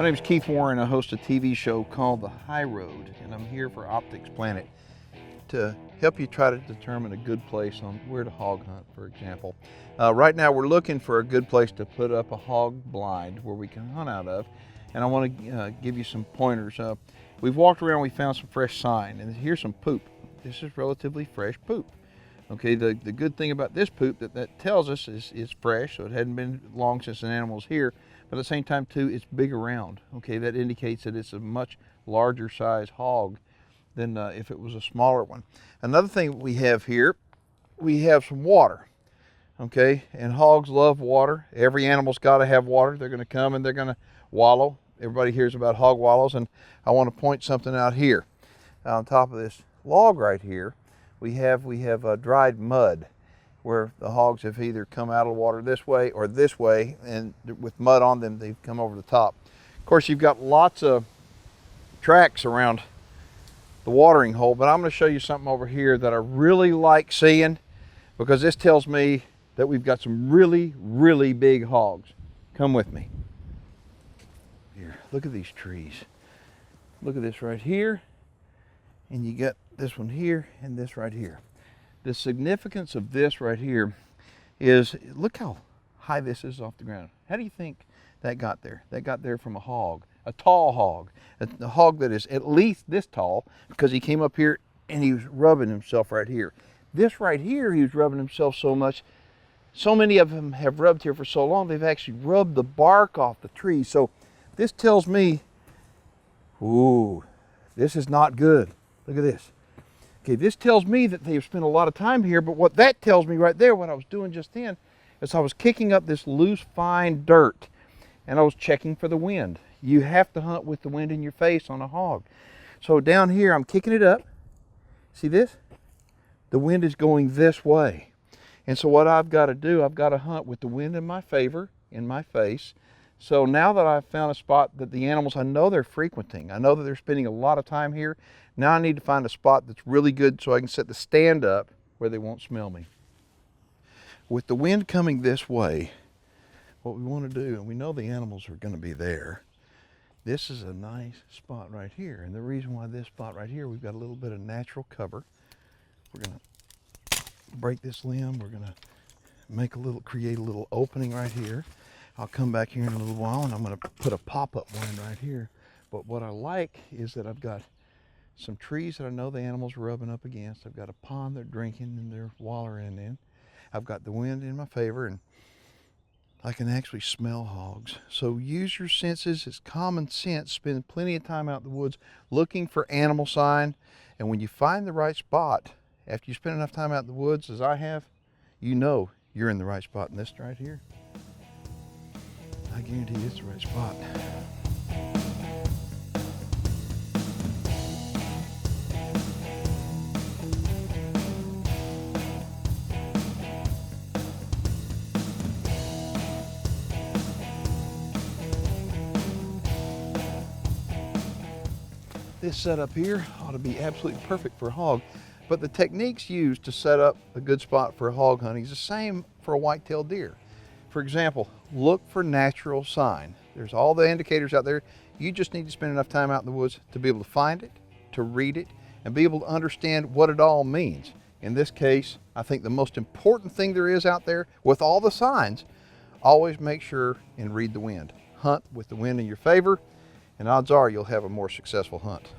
My name is Keith Warren. I host a TV show called The High Road, and I'm here for Optics Planet to help you try to determine a good place on where to hog hunt, for example. Right now we're looking for a good place to put up a hog blind where we can hunt out of, and I want to give you some pointers. We've walked around, we found some fresh sign, and here's some poop. This is relatively fresh poop. Okay, the good thing about this poop that tells us is it's fresh, so it hadn't been long since an animal's here, but at the same time too, it's big around. Okay, that indicates that it's a much larger size hog than if it was a smaller one. Another thing we have here, we have some water. Okay, and hogs love water. Every animal's got to have water. They're going to come and they're going to wallow. Everybody hears about hog wallows, and I want to point something out here. On top of this log right here, we have dried mud, where the hogs have either come out of the water this way or this way, and with mud on them, they've come over the top. Of course, you've got lots of tracks around the watering hole, but I'm going to show you something over here that I really like seeing, because this tells me that we've got some really big hogs. Come with me. Here, look at these trees. Look at this right here, and you got this one here and this right here. The significance of this right here is, look how high this is off the ground. How do you think that got there? That got there from a hog, a tall hog, a hog that is at least this tall, because he came up here and he was rubbing himself right here. This right here, he was rubbing himself so much, so many of them have rubbed here for so long, they've actually rubbed the bark off the tree. So this tells me, ooh, this is not good. Look at this. Okay, this tells me that they've spent a lot of time here, but what that tells me right there, what I was doing just then, is I was kicking up this loose, fine dirt, and I was checking for the wind. You have to hunt with the wind in your face on a hog. So down here, I'm kicking it up. See this? The wind is going this way. And so what I've got to do, I've got to hunt with the wind in my favor, in my face. So now that I've found a spot that the animals, I know they're frequenting, I know that they're spending a lot of time here, now I need to find a spot that's really good so I can set the stand up where they won't smell me. With the wind coming this way, what we want to do, and we know the animals are going to be there, this is a nice spot right here. And the reason why this spot right here, we've got a little bit of natural cover. We're going to break this limb, we're going to create a little opening right here. I'll come back here in a little while and I'm going to put a pop-up one right here. But what I like is that I've got some trees that I know the animals are rubbing up against. I've got a pond they're drinking and they're wallowing in. I've got the wind in my favor, and I can actually smell hogs. So use your senses. It's common sense. Spend plenty of time out in the woods looking for animal sign. And when you find the right spot, after you spend enough time out in the woods as I have, you know you're in the right spot. And this right here, I guarantee you it's the right spot. This setup here ought to be absolutely perfect for a hog, but the techniques used to set up a good spot for hog hunting is the same for a white-tailed deer. For example, look for natural sign. There's all the indicators out there. You just need to spend enough time out in the woods to be able to find it, to read it, and be able to understand what it all means. In this case, I think the most important thing there is out there, with all the signs, always make sure and read the wind. Hunt with the wind in your favor, and odds are you'll have a more successful hunt.